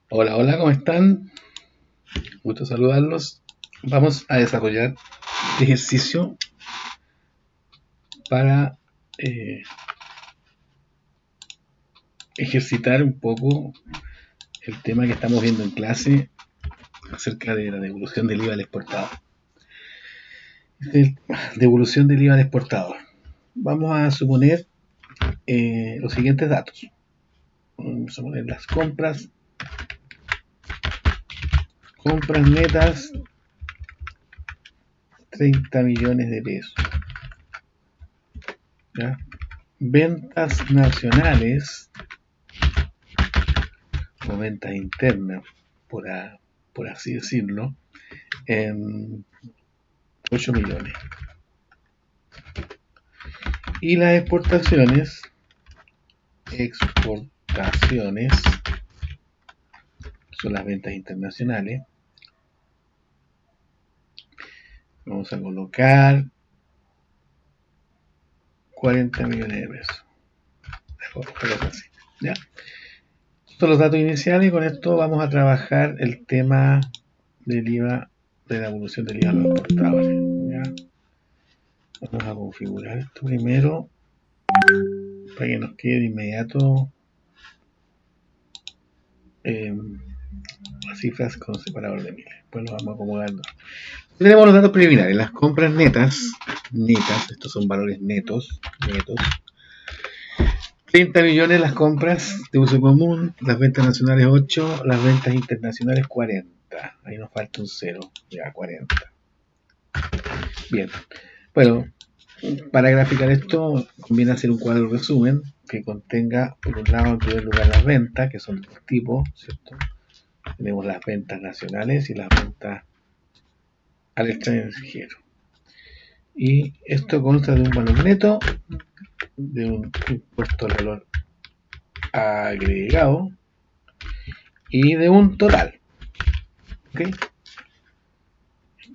Hola, hola, ¿cómo están? Gusto saludarlos. Vamos a desarrollar este ejercicio para eh, ejercitar un poco el tema que estamos viendo en clase acerca de la devolución del IVA al exportador. Devolución del IVA al exportador. Vamos a suponer los siguientes datos. Vamos a suponer las compras netas, 30 millones de pesos. ¿Ya? Ventas nacionales o ventas internas, por, por así decirlo, en 8 millones. Y las exportaciones son las ventas internacionales. Vamos a colocar 40 millones de pesos. Así, ¿ya? Estos son los datos iniciales y con esto vamos a trabajar el tema del IVA, de la evolución del IVA a los exportadores. ¿Ya? Vamos a configurar esto primero para que nos quede de inmediato las cifras con separador de miles. Después lo vamos acomodando. Tenemos los datos preliminares. Las compras netas, estos son valores netos, 30 millones las compras de uso común, las ventas nacionales 8, las ventas internacionales 40. Ahí nos falta un 0, ya 40. Bien, bueno, para graficar esto conviene hacer un cuadro resumen que contenga, por un lado, en primer lugar las ventas, que son de dos tipos, ¿cierto? Tenemos las ventas nacionales y las ventas al extranjero. Y esto consta de un valor neto, de un impuesto al valor agregado y de un total. ¿Ok?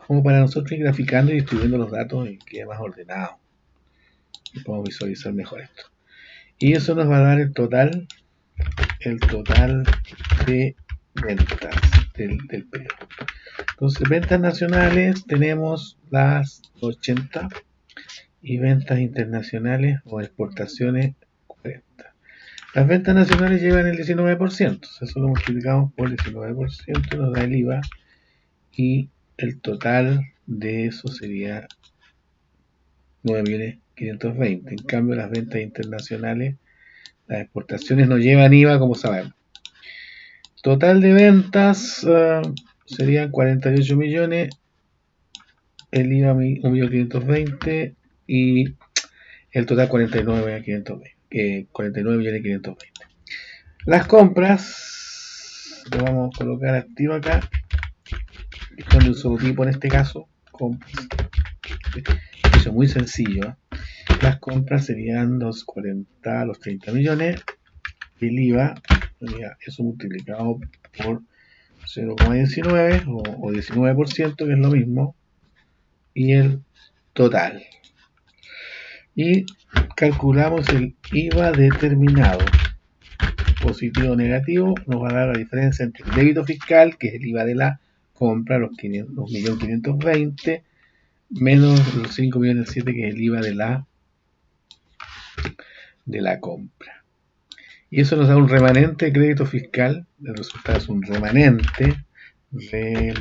Como para nosotros ir graficando y distribuyendo los datos y quede más ordenado. Y podemos visualizar mejor esto. Y eso nos va a dar el total de ventas del periodo. Entonces, ventas nacionales tenemos las 80 y ventas internacionales o exportaciones 40. Las ventas nacionales llevan el 19%, eso lo multiplicamos por el 19%, nos da el IVA y el total de eso sería 9.520.000. En cambio, las ventas internacionales, las exportaciones no llevan IVA, como sabemos. Total de ventas serían 48 millones, el IVA 1.520.000 y el total 49.520. Las compras, lo vamos a colocar activo acá, con un solo tipo en este caso, compras. Eso es muy sencillo. Las compras serían los 40, los 30 millones, el IVA, eso multiplicado por 0,19 o 19%, que es lo mismo, y el total. Y calculamos el IVA determinado. Positivo o negativo, nos va a dar la diferencia entre el débito fiscal, que es el IVA de la compra, los 1.520.000, menos los 5.007.000, que es el IVA de la compra. Y eso nos da un remanente de crédito fiscal. El resultado es un remanente de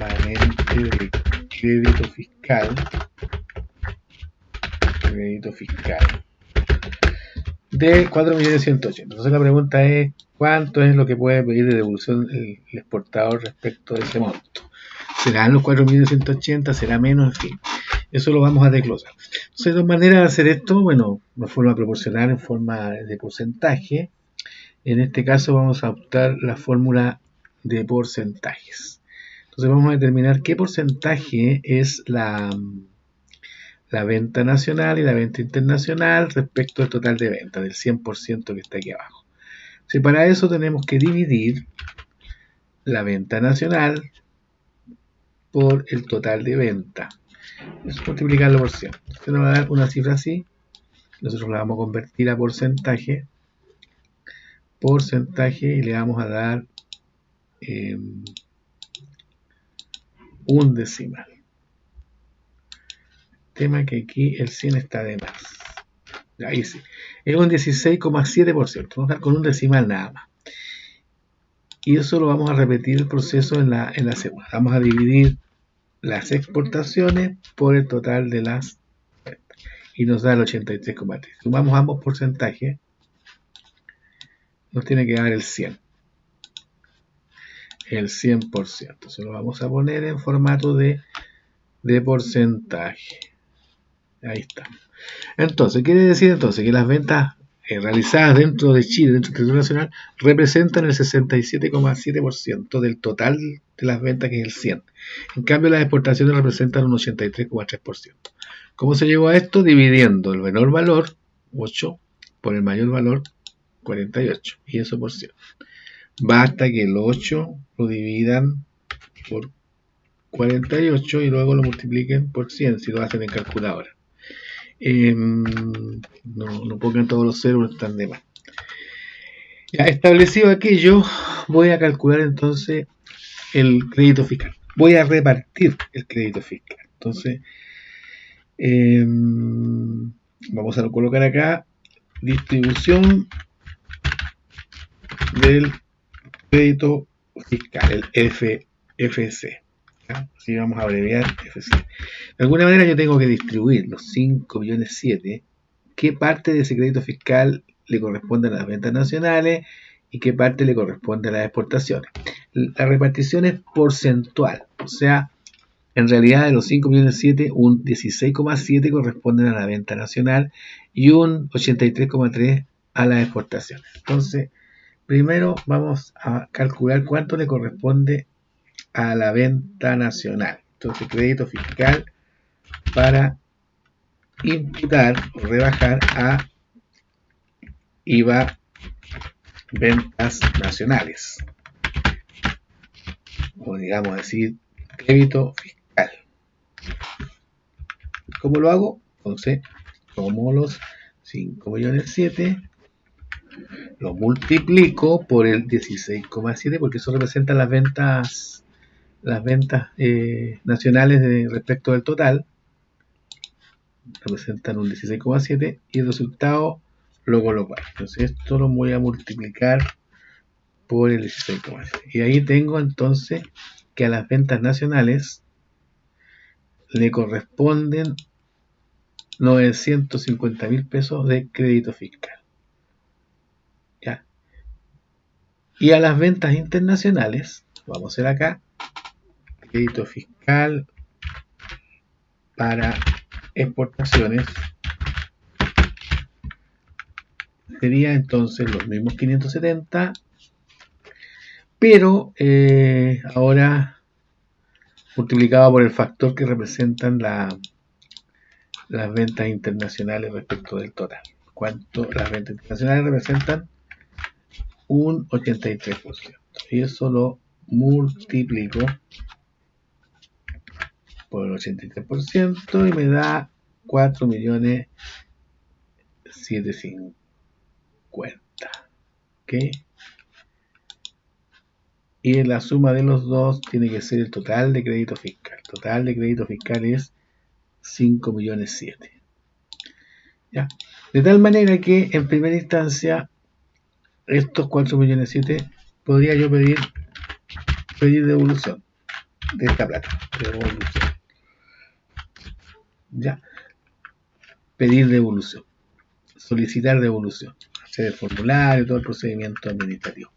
crédito fiscal de 4.180.000. Entonces la pregunta es, ¿cuánto es lo que puede pedir de devolución el exportador respecto de ese monto? ¿Serán los 4.180? ¿Será menos? En fin, eso lo vamos a desglosar. Entonces, hay dos maneras de hacer esto. Bueno, una forma proporcional en forma de porcentaje. En este caso vamos a optar la fórmula de porcentajes. Entonces vamos a determinar qué porcentaje es la venta nacional y la venta internacional respecto al total de venta, del 100% que está aquí abajo. Si para eso tenemos que dividir la venta nacional por el total de venta. Eso multiplicarlo por 100. Esto nos va a dar una cifra así. Nosotros la vamos a convertir a porcentaje, y le vamos a dar un decimal. Tema que aquí el 100 está de más. Ahí sí. Es un 16,7%. Vamos a dar con un decimal nada más. Y eso lo vamos a repetir el proceso en la segunda. Vamos a dividir las exportaciones por el total de las ventas. Y nos da el 83,3. Sumamos ambos porcentajes. Nos tiene que dar el 100. El 100%. Se lo vamos a poner en formato de porcentaje. Ahí está. Entonces, quiere decir entonces que las ventas realizadas dentro de Chile, dentro del territorio nacional, representan el 67,7% del total de las ventas, que es el 100. En cambio, las exportaciones representan un 83,3%. ¿Cómo se llegó a esto? Dividiendo el menor valor, 8, por el mayor valor, 48. Y eso por 100. Basta que el 8 lo dividan por 48 y luego lo multipliquen por 100 si lo hacen en calculadora. No pongan todos los ceros, están de más. Ya establecido aquello, voy a calcular entonces el crédito fiscal. Voy a repartir el crédito fiscal. Entonces, vamos a colocar acá distribución del crédito fiscal, el FC. Así vamos a abreviar FC. De alguna manera yo tengo que distribuir los 5.700.000. ¿Qué parte de ese crédito fiscal le corresponde a las ventas nacionales y qué parte le corresponde a las exportaciones? La repartición es porcentual, o sea, en realidad de los 5.700.000, un 16,7 corresponden a la venta nacional y un 83,3 a las exportaciones. Entonces, primero vamos a calcular cuánto le corresponde a la venta nacional. Entonces, crédito fiscal para imputar o rebajar a IVA ventas nacionales, o digamos decir crédito fiscal. ¿Cómo lo hago? Entonces tomo los 5.700.000, lo multiplico por el 16,7 porque eso representa las ventas nacionales respecto del total, representan un 16,7 y el resultado lo coloco ahí. Entonces esto lo voy a multiplicar por el 16,7 y ahí tengo entonces que a las ventas nacionales le corresponden 950.000 pesos de crédito fiscal. ¿Ya? Y a las ventas internacionales, vamos a hacer acá, crédito fiscal para exportaciones, sería entonces los mismos 570, pero ahora multiplicado por el factor que representan las ventas internacionales respecto del total. ¿Cuánto las ventas internacionales representan? Un 83%. Y eso lo multiplico por el 83% y me da 4.750.000. ¿Ok? Y la suma de los dos tiene que ser el total de crédito fiscal. El total de crédito fiscal es 5.700.000. ¿Ya? De tal manera que en primera instancia estos 4.700.000 podría yo pedir devolución de esta plata. Devolución. ¿Ya? Pedir devolución. Solicitar devolución. Hacer el formulario, todo el procedimiento administrativo.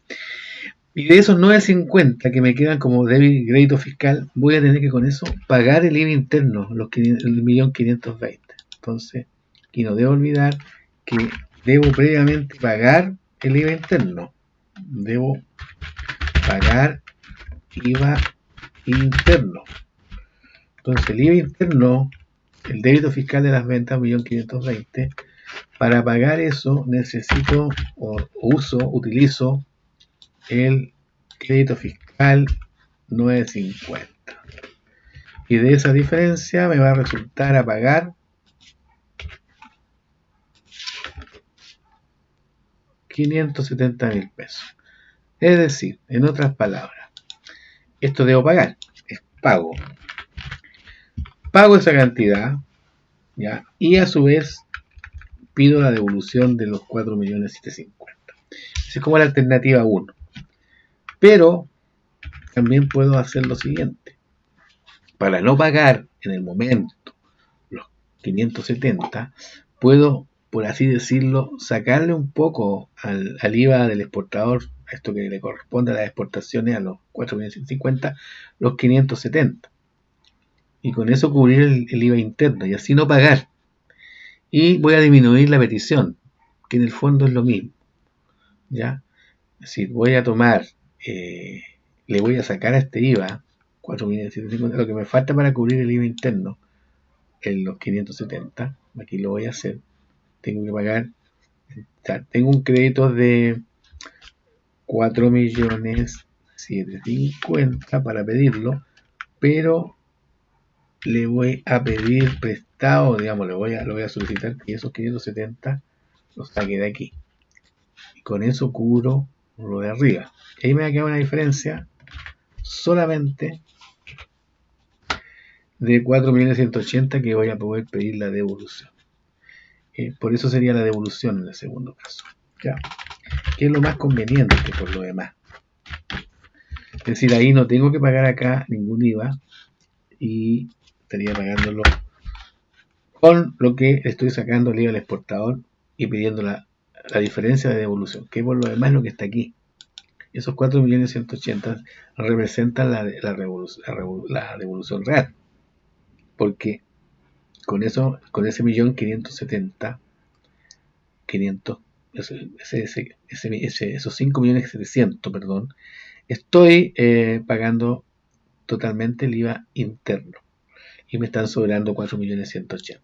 Y de esos 950 que me quedan como crédito fiscal, voy a tener que con eso pagar el IVA interno, el 1.520.000. Entonces, aquí no debo olvidar que debo previamente pagar el IVA interno. Debo pagar IVA interno. Entonces, el IVA interno, el débito fiscal de las ventas, 1.520.000, para pagar eso necesito utilizo el crédito fiscal 950. Y de esa diferencia me va a resultar a pagar 570.000 pesos. Es decir, en otras palabras, esto debo pagar, es pago. Pago esa cantidad, ¿ya? Y a su vez pido la devolución de los 4.750.000. Esa es como la alternativa 1. Pero también puedo hacer lo siguiente. Para no pagar en el momento los 570, puedo, por así decirlo, sacarle un poco al IVA del exportador, a esto que le corresponde a las exportaciones, a los 4.150, los 570. Y con eso cubrir el IVA interno y así no pagar. Y voy a disminuir la petición, que en el fondo es lo mismo. ¿Ya? Es decir, voy a tomar, le voy a sacar a este IVA 4.750, lo que me falta para cubrir el IVA interno, en los 570, aquí lo voy a hacer, tengo que pagar, o sea, tengo un crédito de 4.750.000 para pedirlo, pero le voy a pedir prestado, digamos, lo voy a solicitar que esos 570 los saque de aquí. Y con eso cubro lo de arriba. Y ahí me va a quedar una diferencia solamente de 4.180.000 que voy a poder pedir la devolución. Por eso sería la devolución en el segundo caso. ¿Ya? Que es lo más conveniente por lo demás. Es decir, ahí no tengo que pagar acá ningún IVA y estaría pagándolo con lo que estoy sacando el IVA al exportador y pidiendo la diferencia de devolución, que por lo demás es lo que está aquí. Esos 4.180.000 representan la devolución real, porque con eso, con ese 1.570.000, esos 5.700.000, perdón, estoy pagando totalmente el IVA interno y me están sobrando 4.180.000.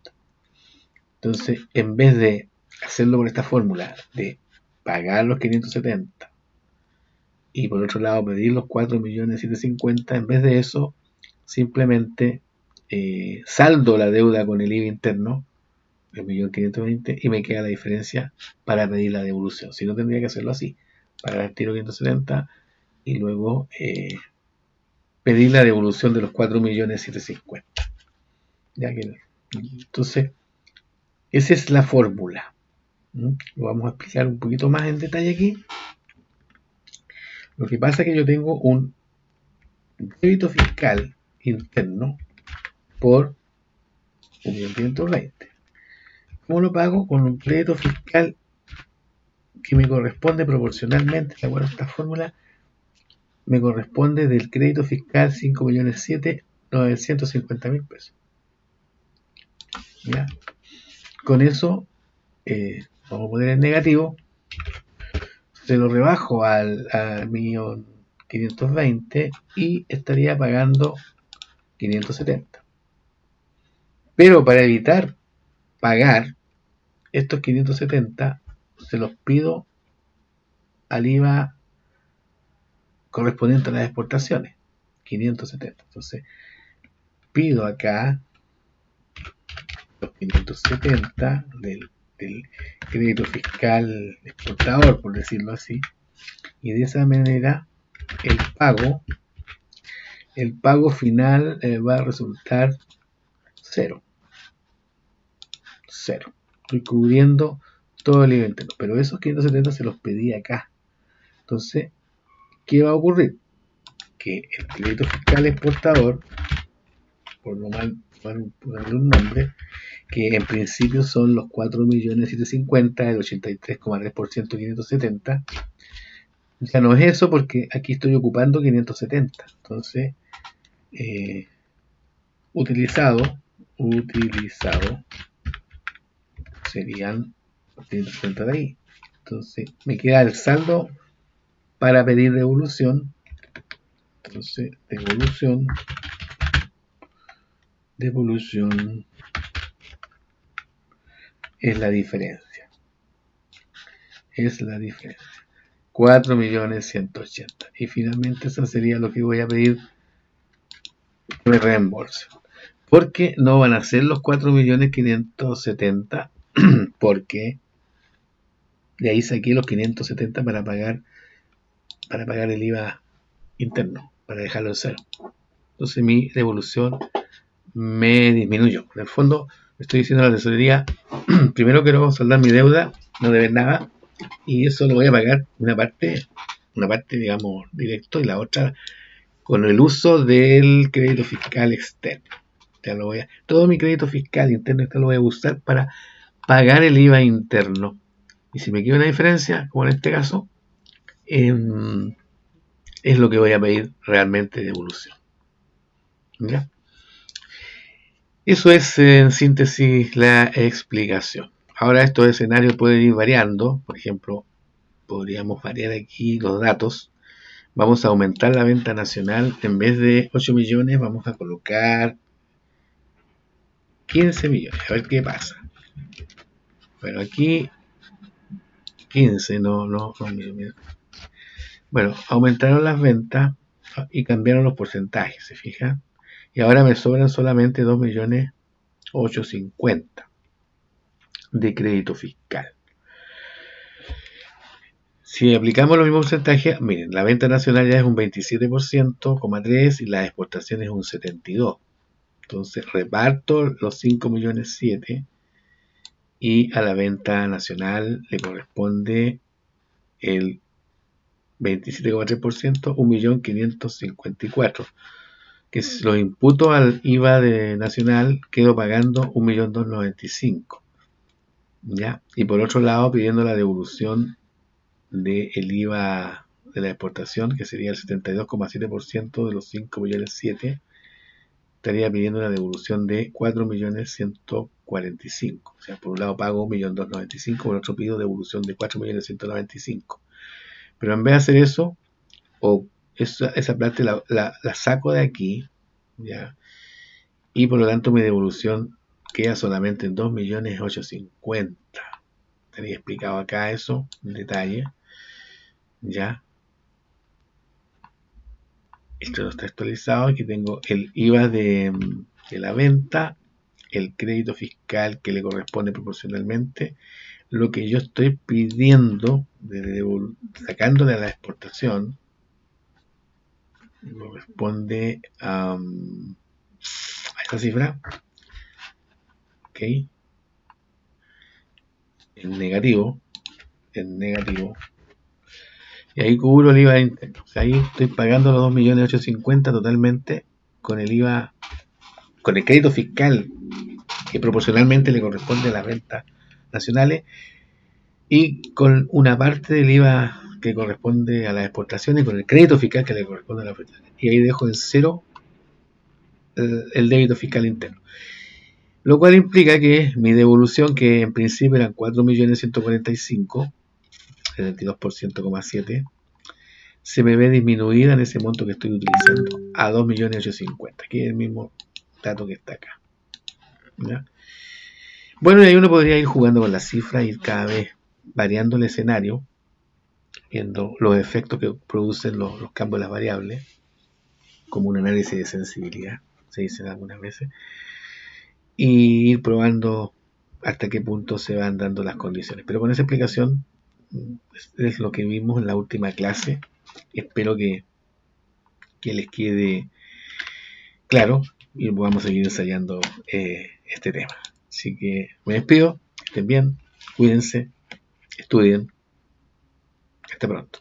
Entonces, en vez de hacerlo por esta fórmula de pagar los 570 y por otro lado pedir los 4.750.000, en vez de eso, simplemente saldo la deuda con el IVA interno, el 1.520.000, y me queda la diferencia para pedir la devolución. Si no, tendría que hacerlo así, pagar el tiro 570 y luego pedir la devolución de los 4.750.000. Ya que, entonces, esa es la fórmula. Lo vamos a explicar un poquito más en detalle aquí. Lo que pasa es que yo tengo un débito fiscal interno por 1.520.000. ¿Cómo lo pago? Con un crédito fiscal que me corresponde proporcionalmente, de acuerdo a esta fórmula, me corresponde del crédito fiscal 5.7950.000 pesos. ¿Ya? Con eso, vamos a poner en negativo, se lo rebajo al 1.520.000 y estaría pagando 570. Pero para evitar pagar estos 570, se los pido al IVA correspondiente a las exportaciones, 570. Entonces, pido acá los 570 del crédito fiscal exportador, por decirlo así, y de esa manera el pago final va a resultar cero. Estoy cubriendo todo el IVA interno, pero esos 570 se los pedí acá. Entonces, ¿qué va a ocurrir? Que el crédito fiscal exportador, por lo mal ponerle un nombre, que en principio son los 4.750.000, el 83,3% 570, ya no es eso porque aquí estoy ocupando 570. Entonces, utilizado serían 570 de ahí. Entonces, me queda el saldo para pedir devolución. Entonces, devolución es la diferencia. 4.180.000. Y finalmente eso sería lo que voy a pedir que me reembolsen. Porque no van a ser los 4.570.000, porque de ahí saqué los 570 para pagar el IVA interno. para dejarlo en cero. Entonces mi devolución me disminuyó. En el fondo, estoy diciendo a la tesorería, primero quiero saldar mi deuda, no deber nada, y eso lo voy a pagar una parte digamos directo, y la otra con el uso del crédito fiscal externo. Ya todo mi crédito fiscal interno esto lo voy a usar para pagar el IVA interno. Y si me queda una diferencia, como en este caso, es lo que voy a pedir realmente de devolución. ¿Ya? Eso es en síntesis la explicación. Ahora estos escenarios pueden ir variando. Por ejemplo, podríamos variar aquí los datos. Vamos a aumentar la venta nacional. En vez de 8 millones vamos a colocar 15 millones. A ver qué pasa. Bueno, aquí 15, no. Bueno, aumentaron las ventas y cambiaron los porcentajes, ¿se fijan? Y ahora me sobran solamente 2.850.000 de crédito fiscal. Si aplicamos los mismos porcentajes, miren, la venta nacional ya es un 27,3% y las exportaciones un 72%. Entonces reparto los 5.700.000 y a la venta nacional le corresponde el 27,3%, 1.554.000, que si lo imputo al IVA de nacional quedo pagando 1.295.000, ¿ya? Y por otro lado pidiendo la devolución del IVA de la exportación, que sería el 72,7% de los 5.700.000, estaría pidiendo una devolución de 4.145.000. O sea, por un lado pago 1.295.000, por otro pido devolución de 4.195.000. Pero en vez de hacer eso, o esa plata la saco de aquí, ¿ya? Y por lo tanto mi devolución queda solamente en 2.850.000. Tenía explicado acá eso en detalle, ¿ya? Esto no está actualizado. Aquí tengo el IVA de la venta, el crédito fiscal que le corresponde proporcionalmente, lo que yo estoy pidiendo, sacándole a la exportación, corresponde a esta cifra, ok, en negativo, y ahí cubro el IVA interno. O sea, ahí estoy pagando los 2.850.000 totalmente con el IVA, con el crédito fiscal que proporcionalmente le corresponde a las ventas nacionales, y con una parte del IVA que corresponde a las exportaciones, con el crédito fiscal que le corresponde a las exportaciones. Y ahí dejo en cero el débito fiscal interno. Lo cual implica que mi devolución, que en principio eran 4.145.000, 72,7%, se me ve disminuida en ese monto que estoy utilizando a 2.850.000, que es el mismo dato que está acá, ¿ya? Bueno, y ahí uno podría ir jugando con las cifras, ir cada vez variando el escenario, viendo los efectos que producen los cambios de las variables, como un análisis de sensibilidad, se dicen algunas veces, y ir probando hasta qué punto se van dando las condiciones. Pero con esa explicación es lo que vimos en la última clase. Espero que les quede claro y podamos seguir ensayando este tema. Así que me despido, que estén bien, cuídense, estudien. Hasta pronto.